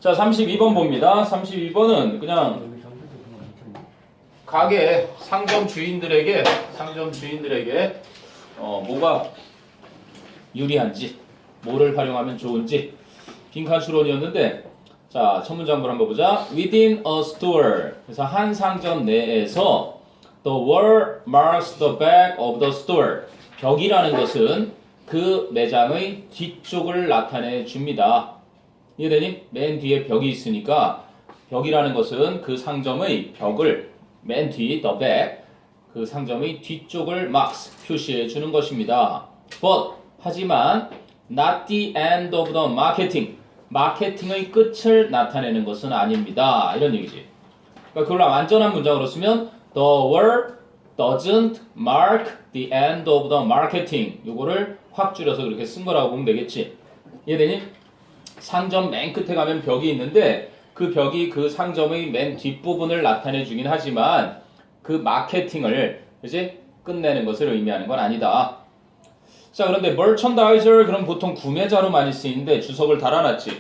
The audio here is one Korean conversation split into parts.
자, 32번 봅니다. 32번은 그냥 가게 상점 주인들에게 뭐가 유리한지, 뭐를 활용하면 좋은지 빈칸 추론이었는데, 자, 첫 문장부를 한번 보자. Within a store. 그래서 한 상점 내에서 the wall marks the back of the store. 벽이라는 것은 그 매장의 뒤쪽을 나타내 줍니다. 이해되니? 맨 뒤에 벽이 있으니까 벽이라는 것은 그 상점의 벽을 맨 뒤, the back, 그 상점의 뒤쪽을 marks, 표시해 주는 것입니다. But, 하지만 not the end of the marketing. 마케팅의 끝을 나타내는 것은 아닙니다. 이런 얘기지. 그러니까 그걸 완전한 문장으로 쓰면 the word doesn't mark the end of the marketing. 요거를 확 줄여서 그렇게 쓴 거라고 보면 되겠지. 이해되니? 상점 맨 끝에 가면 벽이 있는데 그 벽이 그 상점의 맨 뒷부분을 나타내 주긴 하지만 그 마케팅을 이제 끝내는 것을 의미하는 건 아니다. 자, 그런데 merchandiser 그럼 보통 구매자로 많이 쓰이는데 주석을 달아놨지.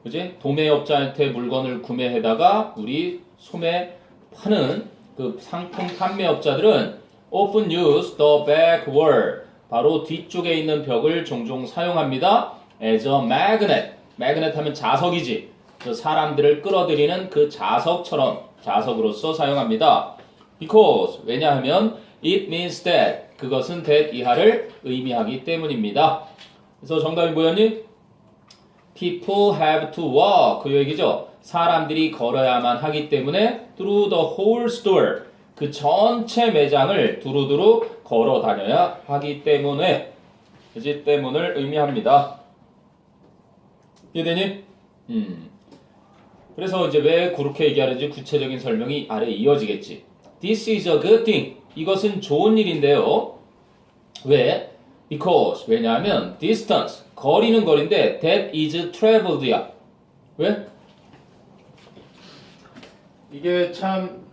그지? 도매업자한테 물건을 구매해다가 우리 소매 파는 그 상품 판매업자들은 often use the back wall. 바로 뒤쪽에 있는 벽을 종종 사용합니다. as a magnet. magnet 하면 자석이지. 그 사람들을 끌어들이는 그 자석으로서 사용합니다. because 왜냐하면 it means that 그것은 that 이하를 의미하기 때문입니다. 그래서 정답이 뭐였니? People have to walk. 그 얘기죠. 사람들이 걸어야만 하기 때문에 through the whole store. 그 전체 매장을 두루두루 걸어 다녀야 하기 때문에 그지 때문을 의미합니다. 이해되니? 그래서 이제 왜 그렇게 얘기하는지 구체적인 설명이 아래 이어지겠지. This is a good thing. 이것은 좋은 일인데요. 왜? Because 왜냐하면 distance 거리는 거리인데 that is traveled야. 왜? 이게 참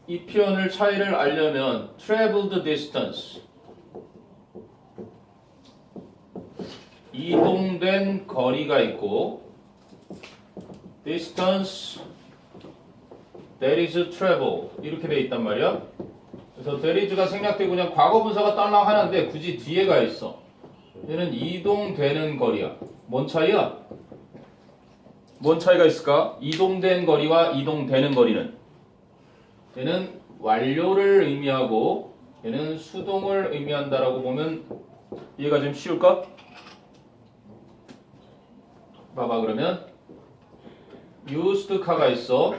이 표현을 차이를 알려면 traveled distance 이동된 거리가 있고 distance that is travel 이렇게 돼 있단 말이야. 그래서 that is가 생략되고 그냥 과거분사가 딸랑 하는데 굳이 뒤에가 있어. 얘는 이동되는 거리야. 뭔 차이야? 뭔 차이가 있을까? 이동된 거리와 이동되는 거리는 얘는 완료를 의미하고 얘는 수동을 의미한다라고 보면 이해가 좀 쉬울까? 봐봐 그러면 used car가 있어.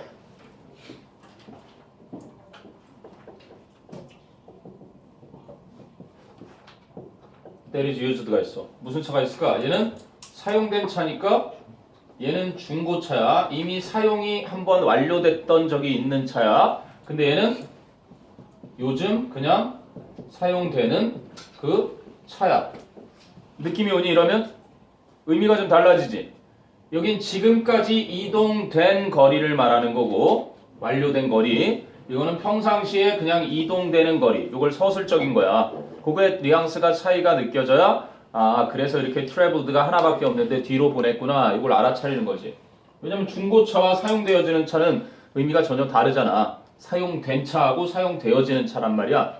that is used가 있어. 무슨 차가 있을까? 얘는 사용된 차니까 얘는 중고차야. 이미 사용이 한번 완료됐던 적이 있는 차야. 근데 얘는 요즘 그냥 사용되는 그 차야. 느낌이 오니 이러면? 의미가 좀 달라지지? 여긴 지금까지 이동된 거리를 말하는 거고 완료된 거리 이거는 평상시에 그냥 이동되는 거리 이걸 서술적인 거야. 그거에 뉘앙스가 차이가 느껴져야 아 그래서 이렇게 트래블드가 하나밖에 없는데 뒤로 보냈구나 이걸 알아차리는 거지. 왜냐면 중고차와 사용되어지는 차는 의미가 전혀 다르잖아. 사용된 차하고 사용되어지는 차란 말이야.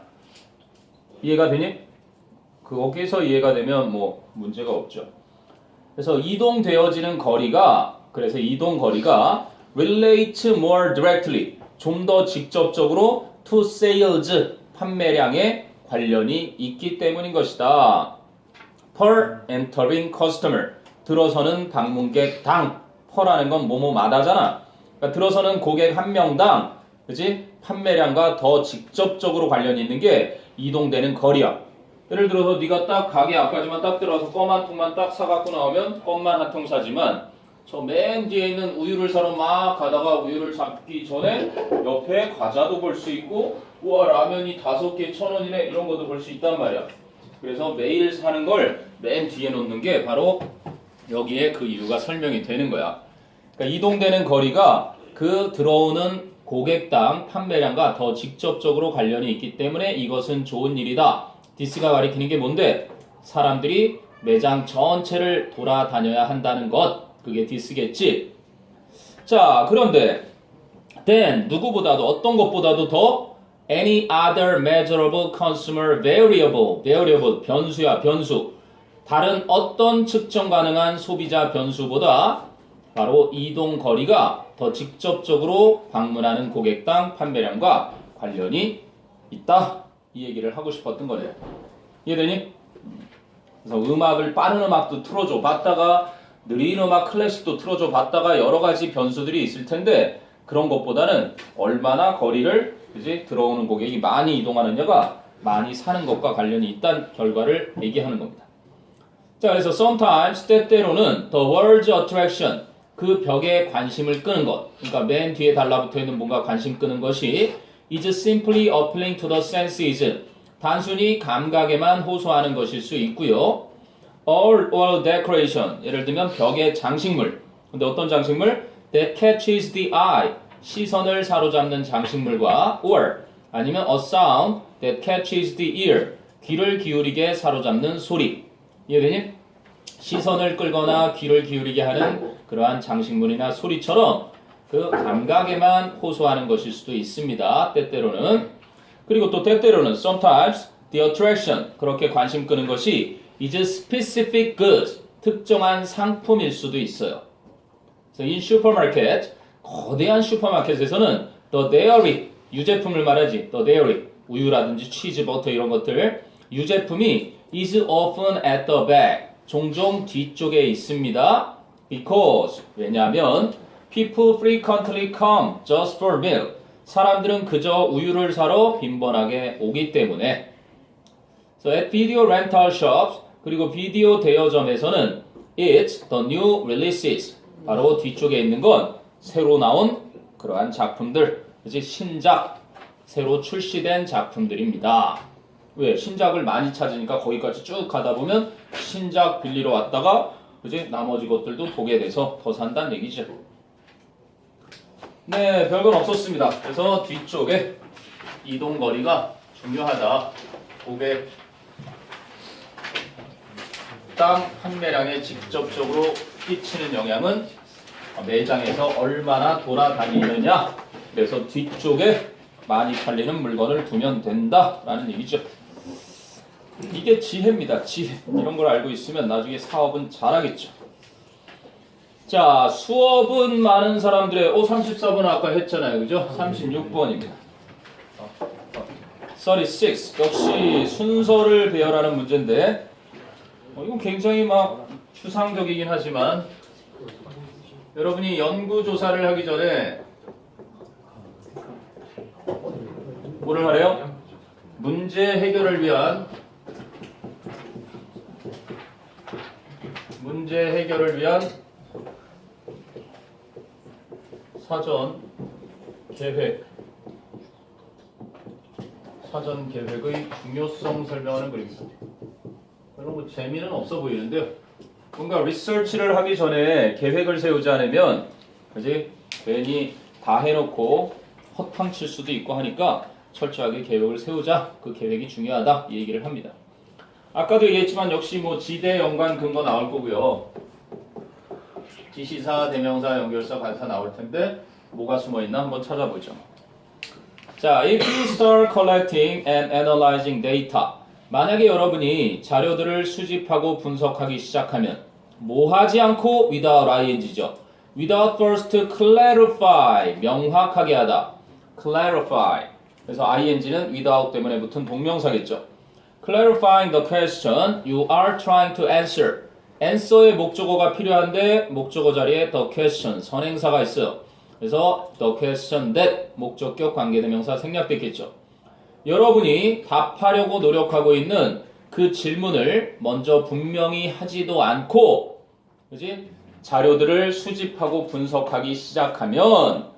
이해가 되니? 거기서 이해가 되면 뭐 문제가 없죠. 그래서 이동되어지는 거리가 그래서 이동 거리가 relate more directly 좀 더 직접적으로 to sales 판매량에 관련이 있기 때문인 것이다. per entering customer 들어서는 방문객 당 per라는 건 뭐뭐마다잖아. 그러니까 들어서는 고객 한 명당 그지 판매량과 더 직접적으로 관련이 있는 게 이동되는 거리야. 예를 들어서 네가 딱 가게 앞까지만 딱 들어가서 껌 한 통만 딱 사갖고 나오면 껌만 한 통 사지만 저 맨 뒤에 있는 우유를 사러 막 가다가 우유를 잡기 전에 옆에 과자도 볼 수 있고 우와 라면이 5개 1,000원이네 이런 것도 볼 수 있단 말이야. 그래서 매일 사는 걸 맨 뒤에 놓는 게 바로 여기에 그 이유가 설명이 되는 거야. 그러니까 이동되는 거리가 그 들어오는 고객당 판매량과 더 직접적으로 관련이 있기 때문에 이것은 좋은 일이다. this가 가리키는 게 뭔데? 사람들이 매장 전체를 돌아다녀야 한다는 것. 그게 this겠지. 자, 그런데 then 누구보다도 어떤 것보다도 더 any other measurable consumer variable 변수야 변수. 다른 어떤 측정 가능한 소비자 변수보다 바로 이동 거리가 더 직접적으로 방문하는 고객당 판매량과 관련이 있다. 이 얘기를 하고 싶었던 거네요. 이해되니? 그래서 음악을 빠른 음악도 틀어줘 봤다가 느린 음악 클래식도 틀어줘 봤다가 여러 가지 변수들이 있을 텐데 그런 것보다는 얼마나 거리를 그지 들어오는 고객이 많이 이동하느냐가 많이 사는 것과 관련이 있다는 결과를 얘기하는 겁니다. 자, 그래서 sometimes 때때로는 the word's attraction 그 벽에 관심을 끄는 것, 그러니까 맨 뒤에 달라붙어 있는 뭔가 관심 끄는 것이 is simply appealing to the senses 단순히 감각에만 호소하는 것일 수 있고요. or decoration 예를 들면 벽의 장식물. 근데 어떤 장식물? that catches the eye 시선을 사로잡는 장식물과 or 아니면 a sound that catches the ear 귀를 기울이게 사로잡는 소리. 이해되니? 시선을 끌거나 귀를 기울이게 하는 그러한 장식물이나 소리처럼 그 감각에만 호소하는 것일 수도 있습니다. 때때로는. 그리고 또 때때로는 sometimes the attraction 그렇게 관심 끄는 것이 is specific goods 특정한 상품일 수도 있어요. 그래서 in supermarket 거대한 슈퍼마켓에서는 the dairy 유제품을 말하지 the dairy 우유라든지 치즈, 버터 이런 것들 유제품이 is often at the back 종종 뒤쪽에 있습니다. Because 왜냐하면 people frequently come just for milk 사람들은 그저 우유를 사러 빈번하게 오기 때문에 So at video rental shops 그리고 비디오 대여점에서는 it's the new releases 바로 뒤쪽에 있는 건 새로 나온 그러한 작품들 그치? 신작 새로 출시된 작품들입니다. 왜? 신작을 많이 찾으니까 거기까지 쭉 가다 보면 신작 빌리러 왔다가 그치? 나머지 것들도 보게 돼서 더 산다는 얘기죠. 네, 별건 없었습니다. 그래서 뒤쪽에 이동거리가 중요하다. 고객 땅 판매량에 직접적으로 끼치는 영향은 매장에서 얼마나 돌아다니느냐. 그래서 뒤쪽에 많이 팔리는 물건을 두면 된다라는 얘기죠. 이게 지혜입니다. 지혜. 이런 걸 알고 있으면 나중에 사업은 잘하겠죠. 자, 수업은 많은 사람들의 34번 아까 했잖아요. 그죠? 36번입니다. 36. 역시 순서를 배열하는 문제인데 이건 굉장히 막 추상적이긴 하지만 여러분이 연구조사를 하기 전에 뭐를 하래요? 문제 해결을 위한 사전 계획의 중요성 설명하는 그림입니다. 별로 뭐 재미는 없어 보이는데요. 뭔가 리서치를 하기 전에 계획을 세우지 않으면 그지 괜히 다 해놓고 헛팡칠 수도 있고 하니까 철저하게 계획을 세우자. 그 계획이 중요하다 이 얘기를 합니다. 아까도 얘기했지만 역시 뭐 지대, 연관, 근거 나올 거고요. 지시사, 대명사, 연결사, 관사 나올 텐데 뭐가 숨어 있나 한번 찾아보죠. 자, if you start collecting and analyzing data 만약에 여러분이 자료들을 수집하고 분석하기 시작하면 뭐 하지 않고 without ing죠. without first clarify 명확하게 하다. clarify 그래서 ing는 without 때문에 붙은 동명사겠죠. clarifying the question you are trying to answer. answer의 목적어가 필요한데 목적어 자리에 the question 선행사가 있어요. 그래서 the question that 목적격 관계대명사 생략됐겠죠. 여러분이 답하려고 노력하고 있는 그 질문을 먼저 분명히 하지도 않고 그지? 자료들을 수집하고 분석하기 시작하면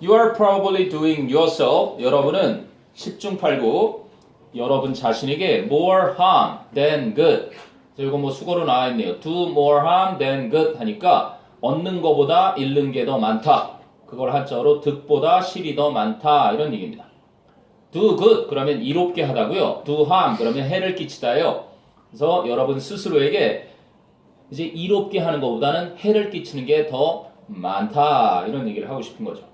You are probably doing yourself 여러분은 10중 8구 여러분 자신에게 more harm than good 이거 뭐 수고로 나와 있네요. Do more harm than good 하니까 얻는 것보다 잃는 게 더 많다. 그걸 한자어로 득보다 실이 더 많다 이런 얘기입니다. Do good 그러면 이롭게 하다고요. Do harm 그러면 해를 끼치다예요. 그래서 여러분 스스로에게 이제 이롭게 하는 것보다는 해를 끼치는 게 더 많다. 이런 얘기를 하고 싶은 거죠.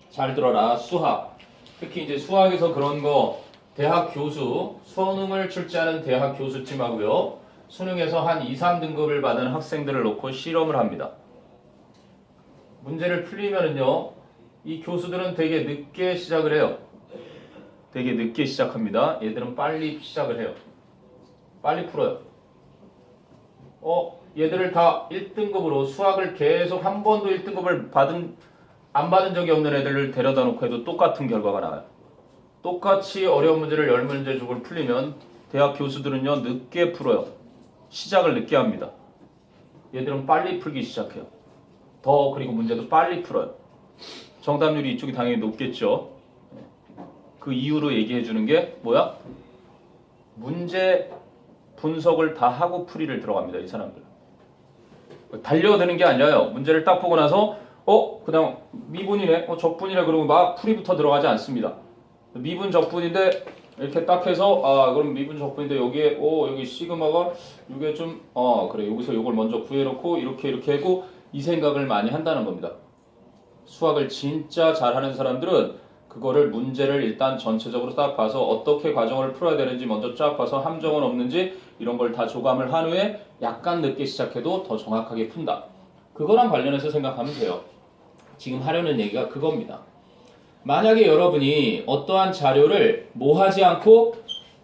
잘 들어라. 수학. 특히 이제 수학에서 그런 거 대학 교수, 수능을 출제하는 대학 교수팀하고요. 수능에서 한 2, 3등급을 받은 학생들을 놓고 실험을 합니다. 문제를 풀리면은요. 이 교수들은 되게 늦게 시작을 해요. 되게 늦게 시작합니다. 얘들은 빨리 시작을 해요. 빨리 풀어요. 얘들을 다 1등급으로 수학을 계속 한 번도 1등급을 안 받은 적이 없는 애들을 데려다 놓고 해도 똑같은 결과가 나와요. 똑같이 어려운 문제를 10문제 쪽을 풀리면 대학 교수들은요 늦게 풀어요. 시작을 늦게 합니다. 얘들은 빨리 풀기 시작해요. 그리고 문제도 빨리 풀어요. 정답률이 이쪽이 당연히 높겠죠. 그 이유로 얘기해 주는 게 뭐야? 문제 분석을 다 하고 풀이를 들어갑니다. 이 사람들. 달려드는 게 아니라요. 문제를 딱 보고 나서 그냥 미분이네, 적분이네 그러고 막 풀이부터 들어가지 않습니다. 미분 적분인데 이렇게 딱 해서 그럼 미분 적분인데 여기에 여기 시그마가 이게 좀 그래 여기서 이걸 먼저 구해놓고 이렇게 하고 이 생각을 많이 한다는 겁니다. 수학을 진짜 잘하는 사람들은 그거를 문제를 일단 전체적으로 딱 봐서 어떻게 과정을 풀어야 되는지 먼저 쫙 봐서 함정은 없는지 이런 걸 다 조감을 한 후에 약간 늦게 시작해도 더 정확하게 푼다. 그거랑 관련해서 생각하면 돼요. 지금 하려는 얘기가 그겁니다. 만약에 여러분이 어떠한 자료를 뭐하지 않고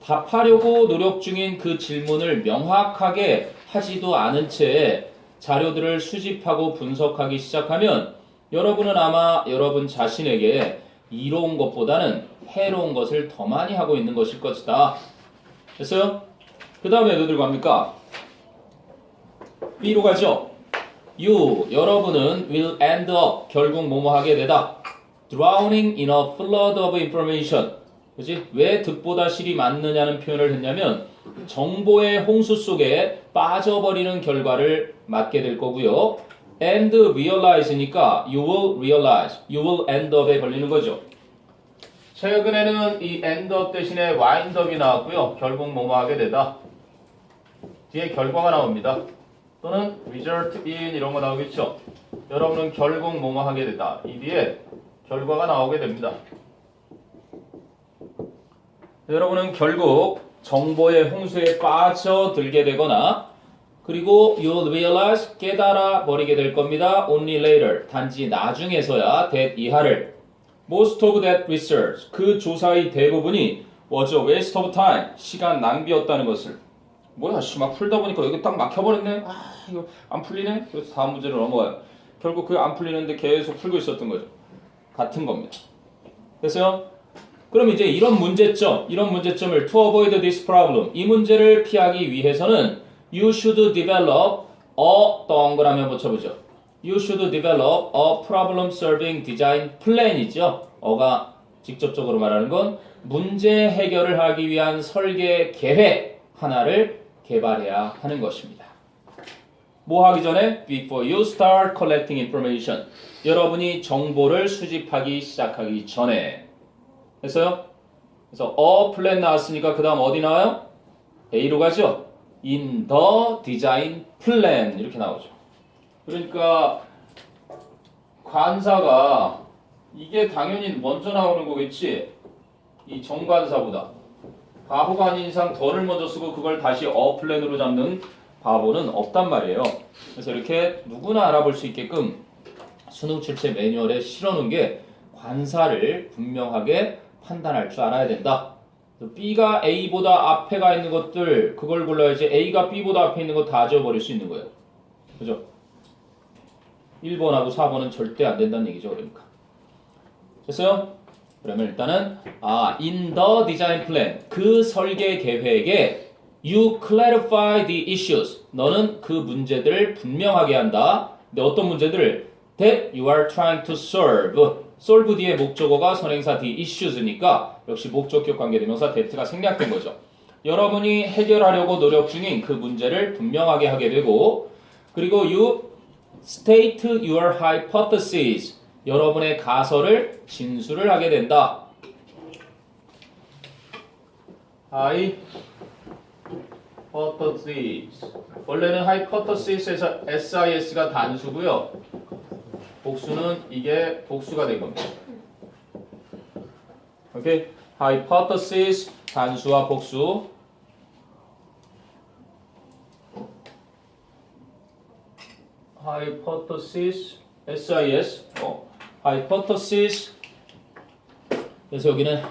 답하려고 노력 중인 그 질문을 명확하게 하지도 않은 채 자료들을 수집하고 분석하기 시작하면 여러분은 아마 여러분 자신에게 이로운 것보다는 해로운 것을 더 많이 하고 있는 것일 것이다. 됐어요? 그 다음에 어디로 갑니까? B로 가죠. 여러분은 will end up, 결국 뭐뭐 하게 되다. drowning in a flood of information. 그치? 왜 득보다 실이 많느냐는 표현을 했냐면 정보의 홍수 속에 빠져버리는 결과를 맞게 될 거고요. and realize니까 you will realize, you will end up에 걸리는 거죠. 최근에는 이 end up 대신에 wind up이 나왔고요. 결국 뭐뭐 하게 되다. 뒤에 결과가 나옵니다. 또는 result in 이런 거 나오겠죠. 여러분은 결국 뭐뭐 하게 되다. 이 뒤에 결과가 나오게 됩니다. 여러분은 결국 정보의 홍수에 빠져들게 되거나 그리고 you'll realize 깨달아 버리게 될 겁니다. Only later 단지 나중에서야 that 이하를 most of that research 그 조사의 대부분이 was a waste of time 시간 낭비였다는 것을 뭐야 막 풀다 보니까 여기 딱 막혀버렸네. 이거 안 풀리네. 그래서 다음 문제로 넘어가요. 결국 그게 안 풀리는데 계속 풀고 있었던 거죠. 같은 겁니다. 됐어요? 그럼 이제 이런 문제점을 to avoid this problem 이 문제를 피하기 위해서는 you should develop a 동그라미 한번 쳐보죠. You should develop a problem solving design plan이죠. 어가 직접적으로 말하는 건 문제 해결을 하기 위한 설계 계획 하나를 개발해야 하는 것입니다. 뭐 하기 전에? Before you start collecting information. 여러분이 정보를 수집하기 시작하기 전에. 했어요? 그래서 a plan 나왔으니까 그 다음 어디 나와요? A로 가죠? In the design plan 이렇게 나오죠. 그러니까 관사가 이게 당연히 먼저 나오는 거겠지. 이 정관사보다. 바보가 아닌 이상 덜을 먼저 쓰고 그걸 다시 플랜으로 잡는 바보는 없단 말이에요. 그래서 이렇게 누구나 알아볼 수 있게끔 수능 출제 매뉴얼에 실어놓은 게 관사를 분명하게 판단할 줄 알아야 된다. B가 A보다 앞에 가 있는 것들 그걸 골라야지 A가 B보다 앞에 있는 거 다 지워버릴 수 있는 거예요. 그죠? 1번하고 4번은 절대 안 된다는 얘기죠. 그러니까. 됐어요? 그러면 일단은 in the design plan 그 설계 계획에 you clarify the issues 너는 그 문제들을 분명하게 한다. 근데 어떤 문제들을 that you are trying to solve solve 뒤에 목적어가 선행사 the issues니까 역시 목적격 관계대명사 that가 생략된 거죠. 여러분이 해결하려고 노력 중인 그 문제를 분명하게 하게 되고 그리고 you state your hypothesis 여러분의 가설을 진술을 하게 된다. hypothesis. 원래는 hypothesis에서 SIS가 단수고요. 복수는 이게 복수가 된 겁니다. 오케이? hypothesis 단수와 복수. hypothesis SIS hypothesis. 그래서 여기는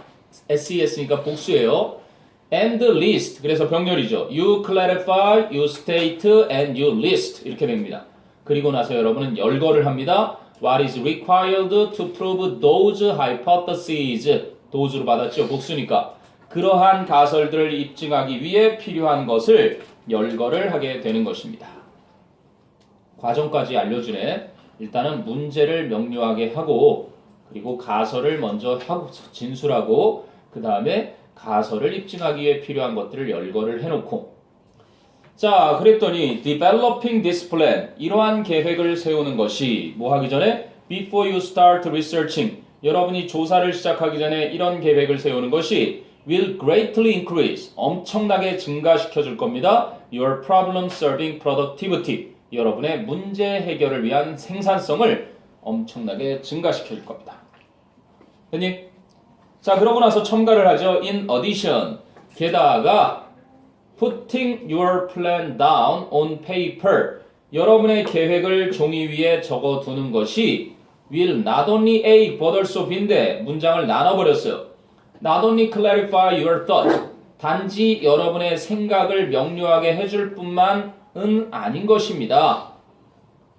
SES니까 복수예요. and list. 그래서 병렬이죠. You clarify, you state, and you list. 이렇게 됩니다. 그리고 나서 여러분은 열거를 합니다. What is required to prove those hypotheses? those로 받았죠. 복수니까. 그러한 가설들을 입증하기 위해 필요한 것을 열거를 하게 되는 것입니다. 과정까지 알려주네. 일단은 문제를 명료하게 하고 그리고 가설을 먼저 하고 진술하고 그 다음에 가설을 입증하기 위해 필요한 것들을 열거를 해놓고 자 그랬더니 developing this plan 이러한 계획을 세우는 것이 뭐 하기 전에 before you start researching 여러분이 조사를 시작하기 전에 이런 계획을 세우는 것이 will greatly increase 엄청나게 증가시켜 줄 겁니다. Your problem solving productivity 여러분의 문제 해결을 위한 생산성을 엄청나게 증가시켜 줄 겁니다. 됐니? 자 그러고 나서 첨가를 하죠. In addition 게다가 putting your plan down on paper 여러분의 계획을 종이 위에 적어두는 것이 will not only A but also B인데 문장을 나눠버렸어요. Not only clarify your thoughts 단지 여러분의 생각을 명료하게 해줄 뿐만은 아닌 것입니다.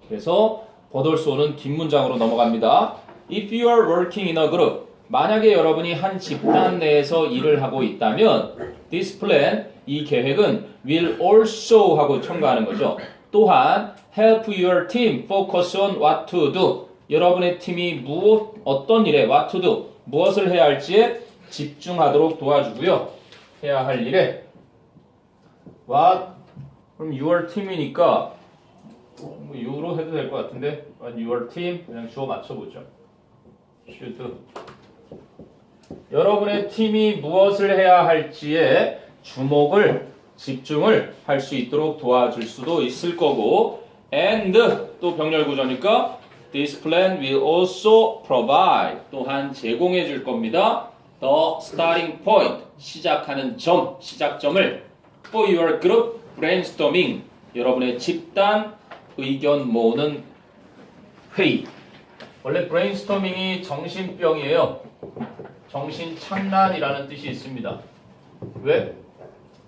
그래서 but also는 뒷문장으로 넘어갑니다. If you are working in a group 만약에 여러분이 한 집단 내에서 일을 하고 있다면 this plan, 이 계획은 will also 하고 첨가하는 거죠. 또한 help your team focus on what to do. 여러분의 팀이 어떤 일에 what to do, 무엇을 해야 할지에 집중하도록 도와주고요. 해야 할 일에 what, 그럼 your team이니까 뭐 you로 해도 될 것 같은데 what your team 그냥 주어 맞춰보죠. should 여러분의 팀이 무엇을 해야 할지에 집중을 할 수 있도록 도와줄 수도 있을 거고 and 또 병렬 구조니까 this plan will also provide 또한 제공해 줄 겁니다. the starting point 시작하는 시작점을 for your group brainstorming 여러분의 집단 의견 모으는 회의 원래 brainstorming이 정신병이에요. 정신착란이라는 뜻이 있습니다. 왜?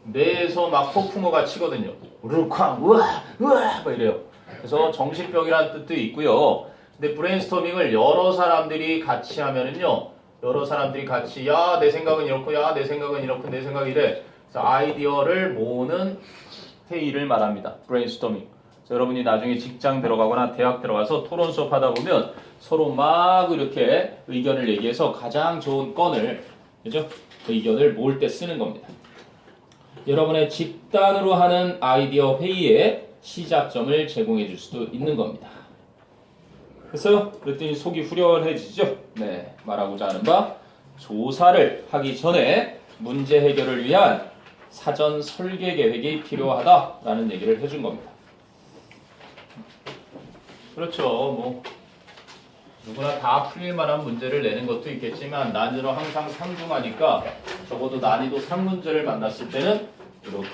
뇌에서 막 폭풍우가 치거든요. 우르쾅 우와 우와 막 이래요. 그래서 정신병이라는 뜻도 있고요. 근데 브레인스토밍을 여러 사람들이 같이 하면은요. 여러 사람들이 같이 야 내 생각은 이렇고 야 내 생각은 이렇고 내 생각이 이래. 그래서 아이디어를 모으는 회의를 말합니다. 브레인스토밍. 여러분이 나중에 직장 들어가거나 대학 들어가서 토론 수업 하다 보면 서로 막 이렇게 의견을 얘기해서 가장 좋은 건을 그죠? 의견을 모을 때 쓰는 겁니다. 여러분의 집단으로 하는 아이디어 회의에 시작점을 제공해 줄 수도 있는 겁니다. 그래서 그랬더니 속이 후련해지죠? 네, 말하고자 하는 바 조사를 하기 전에 문제 해결을 위한 사전 설계 계획이 필요하다라는 얘기를 해준 겁니다. 그렇죠. 뭐 누구나 다 풀릴 만한 문제를 내는 것도 있겠지만 난이도 항상 상중하니까 적어도 난이도 3문제를 만났을 때는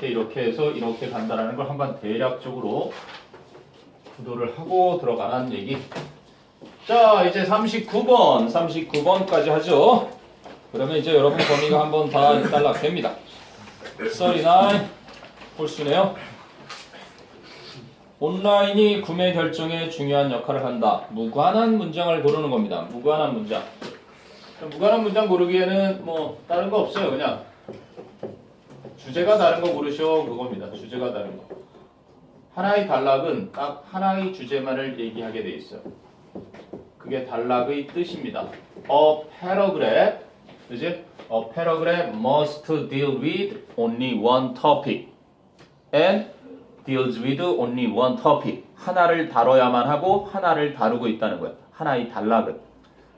이렇게 해서 이렇게 간다라는 걸 한번 대략적으로 구도를 하고 들어가는 얘기. 자 이제 39번까지 하죠. 그러면 이제 여러분 범위가 한번 다 딸락됩니다. 39 홀수네요. 온라인이 구매 결정에 중요한 역할을 한다. 무관한 문장을 고르는 겁니다. 무관한 문장. 무관한 문장 고르기에는 뭐 다른 거 없어요. 그냥 주제가 다른 거 고르셔 그겁니다. 주제가 다른 거. 하나의 단락은 딱 하나의 주제만을 얘기하게 돼 있어요. 그게 단락의 뜻입니다. A paragraph, 그지? A paragraph must deal with only one topic and deals with only one topic. 하나를 다뤄야만 하고 하나를 다루고 있다는 거야. 하나의 단락은.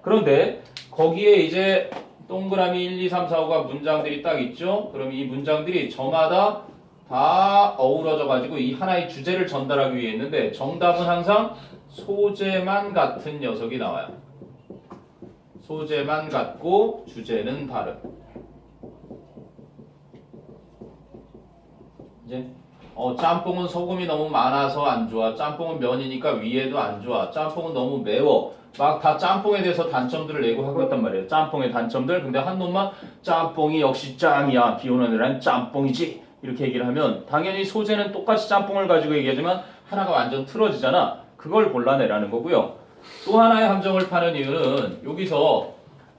그런데 거기에 이제 동그라미 1, 2, 3, 4, 5가 문장들이 딱 있죠. 그럼 이 문장들이 저마다 다 어우러져 가지고 이 하나의 주제를 전달하기 위해 했는데 정답은 항상 소재만 같은 녀석이 나와요. 소재만 같고 주제는 다른. 이제 짬뽕은 소금이 너무 많아서 안 좋아. 짬뽕은 면이니까 위에도 안 좋아. 짬뽕은 너무 매워. 막 다 짬뽕에 대해서 단점들을 내고 하고 있단 말이에요. 짬뽕의 단점들. 근데 한 놈만 짬뽕이 역시 짱이야. 비 오는 날엔 짬뽕이지. 이렇게 얘기를 하면 당연히 소재는 똑같이 짬뽕을 가지고 얘기하지만 하나가 완전 틀어지잖아. 그걸 골라내라는 거고요. 또 하나의 함정을 파는 이유는 여기서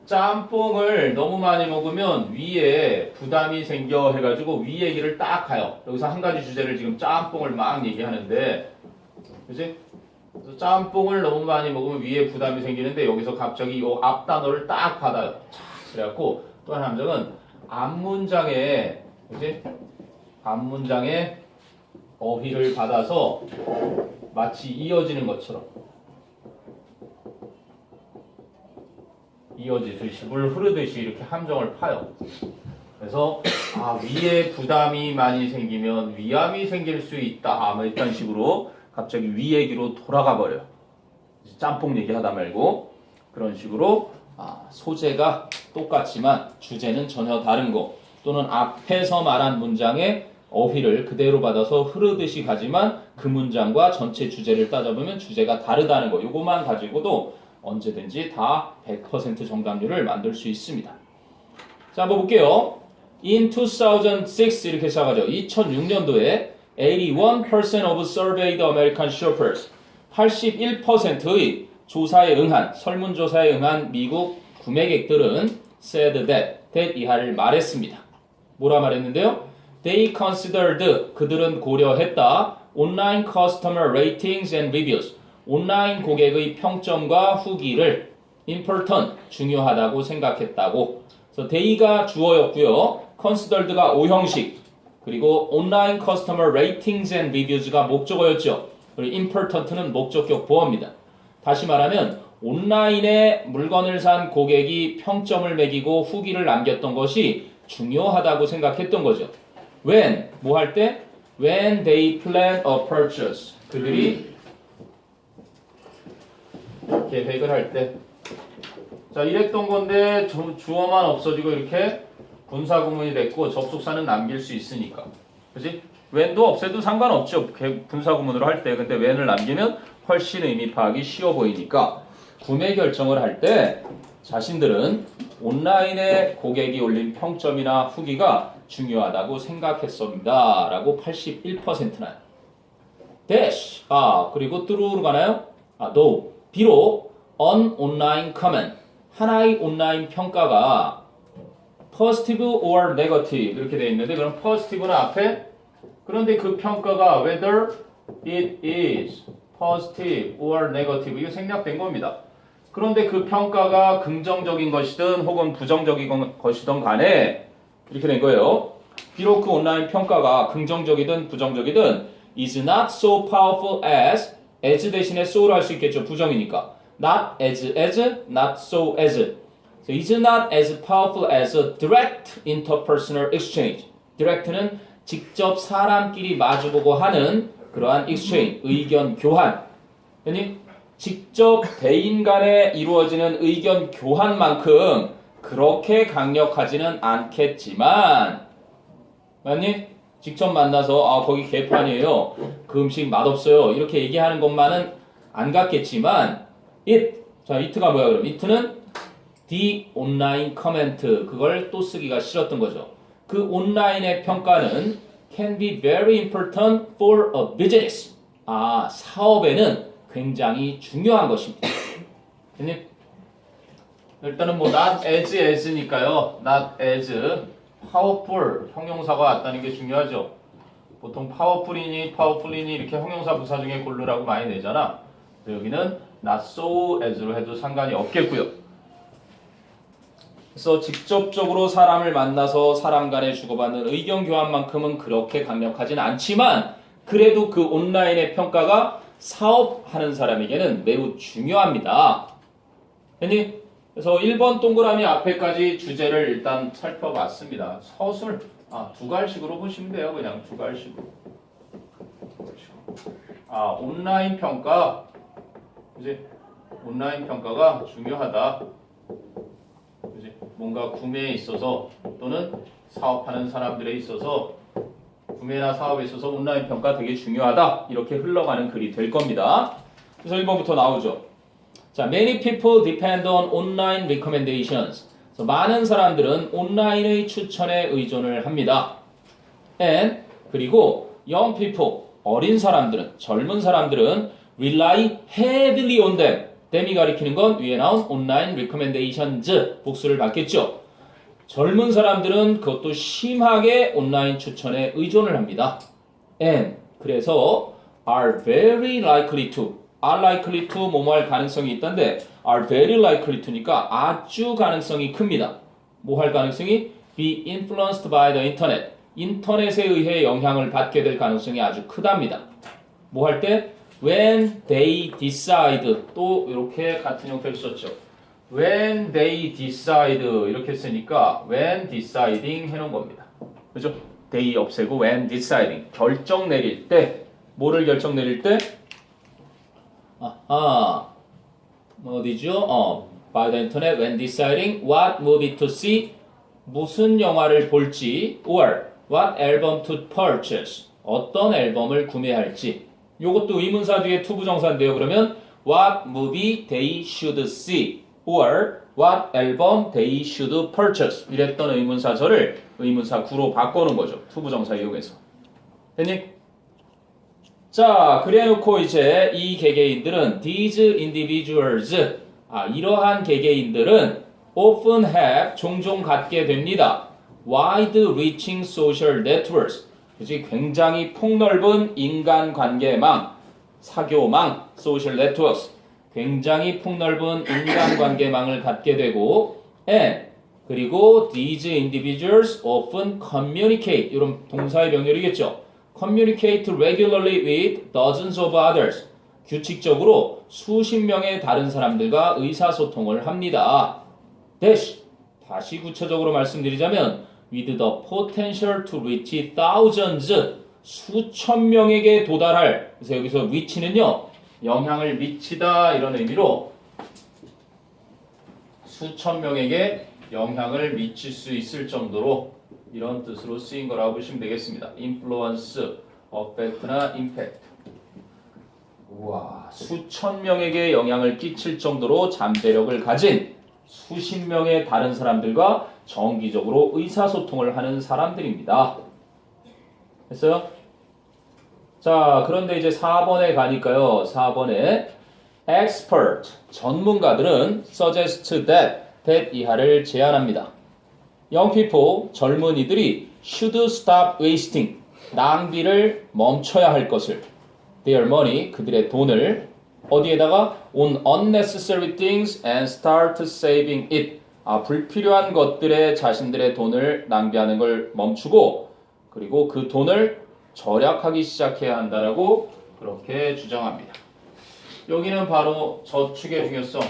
짬뽕을 너무 많이 먹으면 위에 부담이 생겨 해가지고 위 얘기를 딱 가요. 여기서 한 가지 주제를 지금 짬뽕을 막 얘기하는데 그치? 그래서 짬뽕을 너무 많이 먹으면 위에 부담이 생기는데 여기서 갑자기 이 앞 단어를 딱 받아요. 그래갖고 또 하나 함정은 앞문장에 그치? 앞문장에 어휘를 받아서 마치 이어지는 것처럼 이어지듯이 물 흐르듯이 이렇게 함정을 파요. 그래서 위에 부담이 많이 생기면 위암이 생길 수 있다. 뭐 이런 식으로 갑자기 위 얘기로 돌아가 버려요. 짬뽕 얘기하다 말고 그런 식으로 소재가 똑같지만 주제는 전혀 다른 거 또는 앞에서 말한 문장의 어휘를 그대로 받아서 흐르듯이 가지만 그 문장과 전체 주제를 따져보면 주제가 다르다는 거 이것만 가지고도 언제든지 다 100% 정답률을 만들 수 있습니다. 자, 한번 볼게요. In 2006 이렇게 시작하죠. 2006년도에 81% of surveyed American shoppers 81%의 조사에 응한 설문조사에 응한 미국 구매객들은 said that 이하를 말했습니다. 뭐라 말했는데요? They considered 그들은 고려했다. Online customer ratings and reviews 온라인 고객의 평점과 후기를 important 중요하다고 생각했다고. 그래서 they가 주어였고요. considered가 오형식 그리고 온라인 customer ratings and reviews가 목적어였죠. 그리고 important는 목적격 보어입니다. 다시 말하면 온라인에 물건을 산 고객이 평점을 매기고 후기를 남겼던 것이 중요하다고 생각했던 거죠. When 뭐 할 때? When they plan a purchase 그들이 계획을 할 때. 자, 이랬던 건데 주어만 없어지고 이렇게 분사구문이 됐고 접속사는 남길 수 있으니까. 그지? when도 없애도 상관없죠. 분사구문으로 할 때. 근데 when을 남기면 훨씬 의미 파악이 쉬워 보이니까 구매 결정을 할 때 자신들은 온라인에 고객이 올린 평점이나 후기가 중요하다고 생각했습니다. 라고 81%나요. dash. 그리고 true로 가나요? though. 비록 on online comment 하나의 온라인 평가가 positive or negative 이렇게 되어 있는데 그럼 positive는 앞에 그런데 그 평가가 whether it is positive or negative 이거 생략된 겁니다. 그런데 그 평가가 긍정적인 것이든 혹은 부정적인 것이든 간에 이렇게 된 거예요. 비록 그 온라인 평가가 긍정적이든 부정적이든 is not so powerful as 대신에 so를 할 수 있겠죠. 부정이니까. not as, not so as. So is not as powerful as a direct interpersonal exchange. direct는 직접 사람끼리 마주보고 하는 그러한 exchange, 의견 교환. 아니, 직접 대인 간에 이루어지는 의견 교환만큼 그렇게 강력하지는 않겠지만, 맞니? 직접 만나서 거기 개판이에요. 그 음식 맛없어요. 이렇게 얘기하는 것만은 안 같겠지만 it가 뭐야 그럼? it는 the online comment 그걸 또 쓰기가 싫었던 거죠. 그 온라인의 평가는 can be very important for a business. 사업에는 굉장히 중요한 것입니다. 일단은 뭐 not as니까요. not as powerful 형용사가 왔다는 게 중요하죠. 보통 powerful이니 이렇게 형용사 부사 중에 고르라고 많이 내잖아. 여기는 not so as로 해도 상관이 없겠고요. 그래서 직접적으로 사람을 만나서 사람 간에 주고받는 의견 교환만큼은 그렇게 강력하진 않지만 그래도 그 온라인의 평가가 사업하는 사람에게는 매우 중요합니다. 그래서 1번 동그라미 앞에까지 주제를 일단 살펴봤습니다. 서술, 두갈식으로 보시면 돼요. 그냥 두갈식으로. 온라인 평가. 그지? 온라인 평가가 중요하다. 그지? 뭔가 구매에 있어서 또는 사업하는 사람들에 있어서 구매나 사업에 있어서 온라인 평가 되게 중요하다. 이렇게 흘러가는 글이 될 겁니다. 그래서 1번부터 나오죠. 자, many people depend on online recommendations. 그래서 많은 사람들은 온라인의 추천에 의존을 합니다. And 그리고 young people, 어린 사람들은, 젊은 사람들은 rely heavily on them. them이 가리키는 건 위에 나온 online recommendations 복수를 받겠죠. 젊은 사람들은 그것도 심하게 온라인 추천에 의존을 합니다. And 그래서 are very likely to are likely to 뭐뭐 할 가능성이 있던데 are very likely to니까 아주 가능성이 큽니다. 뭐 할 가능성이? be influenced by the internet. 인터넷에 의해 영향을 받게 될 가능성이 아주 크답니다. 뭐 할 때? when they decide 또 이렇게 같은 형태로 썼죠. when they decide 이렇게 쓰니까 when deciding 해놓은 겁니다. 그죠? they 없애고 when deciding 결정 내릴 때 뭐를 결정 내릴 때? 어디죠? by the internet when deciding what movie to see 무슨 영화를 볼지 or what album to purchase 어떤 앨범을 구매할지 요것도 의문사 뒤에 투부정사인데요. 그러면 what movie they should see or what album they should purchase 이랬던 의문사절을 의문사 구로 바꿔놓은 거죠. 투부정사 이용해서. 됐니? 자, 그래놓고 이제 이 개개인들은 these individuals 이러한 개개인들은 often have 종종 갖게 됩니다. wide-reaching social networks 그치? 굉장히 폭넓은 인간관계망, 사교망, social networks 굉장히 폭넓은 인간관계망을 갖게 되고 and 그리고 these individuals often communicate 이런 동사의 병렬이겠죠. communicate regularly with dozens of others 규칙적으로 수십 명의 다른 사람들과 의사소통을 합니다. 다시 구체적으로 말씀드리자면 with the potential to reach thousands 수천 명에게 도달할 그래서 여기서 reach는요 영향을 미치다 이런 의미로 수천 명에게 영향을 미칠 수 있을 정도로 이런 뜻으로 쓰인 거라고 보시면 되겠습니다. influence, affect나 impact 우와 수천 명에게 영향을 끼칠 정도로 잠재력을 가진 수십 명의 다른 사람들과 정기적으로 의사소통을 하는 사람들입니다. 됐어요? 자, 그런데 이제 4번에 가니까요. 4번에 expert, 전문가들은 suggest that 이하를 제안합니다. young people, 젊은이들이 should stop wasting, 낭비를 멈춰야 할 것을 their money, 그들의 돈을 어디에다가 on unnecessary things and start saving it. 불필요한 것들에 자신들의 돈을 낭비하는 걸 멈추고 그리고 그 돈을 절약하기 시작해야 한다라고 그렇게 주장합니다. 여기는 바로 저축의 중요성.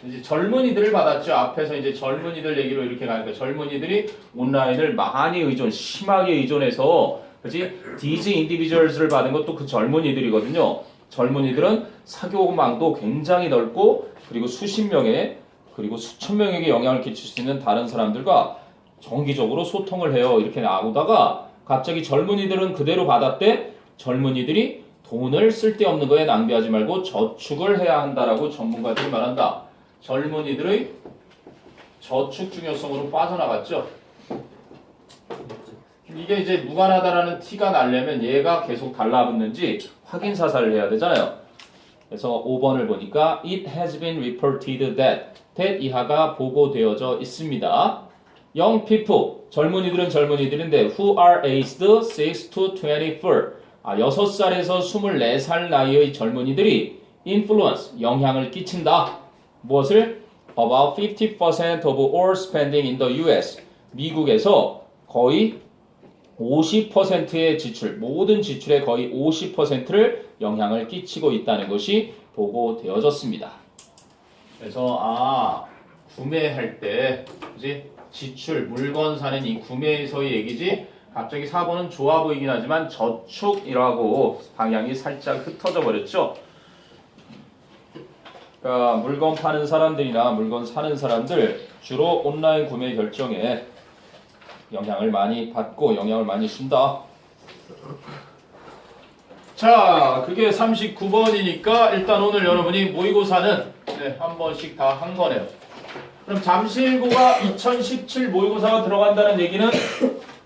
이제 젊은이들을 받았죠. 앞에서 이제 젊은이들 얘기로 이렇게 가니까 젊은이들이 온라인을 많이 심하게 의존해서 그렇지? these individuals를 받은 것도 그 젊은이들이거든요. 젊은이들은 사교망도 굉장히 넓고 그리고 수십 명의 그리고 수천 명에게 영향을 끼칠 수 있는 다른 사람들과 정기적으로 소통을 해요. 이렇게 나오다가 갑자기 젊은이들은 그대로 받았대. 젊은이들이 돈을 쓸데없는 거에 낭비하지 말고 저축을 해야 한다라고 전문가들이 말한다. 젊은이들의 저축 중요성으로 빠져나갔죠. 이게 이제 무관하다라는 티가 나려면 얘가 계속 달라붙는지 확인 사살을 해야 되잖아요. 그래서 5번을 보니까 it has been reported that 이하가 보고되어져 있습니다. young people, 젊은이들은 젊은이들인데 who are aged 6 to 24 6살에서 24살 나이의 젊은이들이 influence, 영향을 끼친다. 무엇을? About 50% of all spending in the US 미국에서 거의 50%의 지출, 모든 지출의 거의 50%를 영향을 끼치고 있다는 것이 보고되어졌습니다. 그래서 구매할 때 그지? 지출, 물건 사는 이 구매에서의 얘기지 갑자기 4번은 좋아 보이긴 하지만 저축이라고 방향이 살짝 흩어져 버렸죠. 그러니까 물건 파는 사람들이나 물건 사는 사람들 주로 온라인 구매 결정에 영향을 많이 받고 영향을 많이 준다. 자, 그게 39번이니까 일단 오늘 여러분이 모의고사는 한 번씩 다 한 거네요. 그럼 잠실고가 2017 모의고사가 들어간다는 얘기는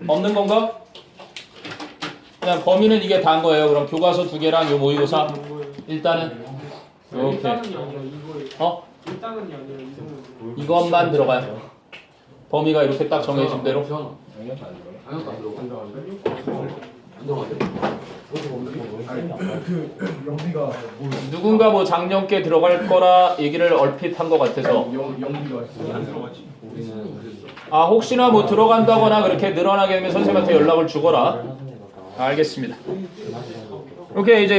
없는 건가? 그냥 범위는 이게 다인 거예요. 그럼 교과서 2개랑 요 모의고사 일단은 오케이. 일단은이 아니라 이거예요. 어? 일단은이 아니라 이거는 이것만 들어가요. 범위가 이렇게 딱 정해진 대로. 영비가 누군가 뭐 작년께 들어갈 거라 얘기를 얼핏 한 것 같아서. 영비가 안 들어가지. 아, 혹시나 뭐 들어간다거나 그렇게 늘어나게 되면 선생님한테 연락을 주거라. 알겠습니다. 오케이, 이제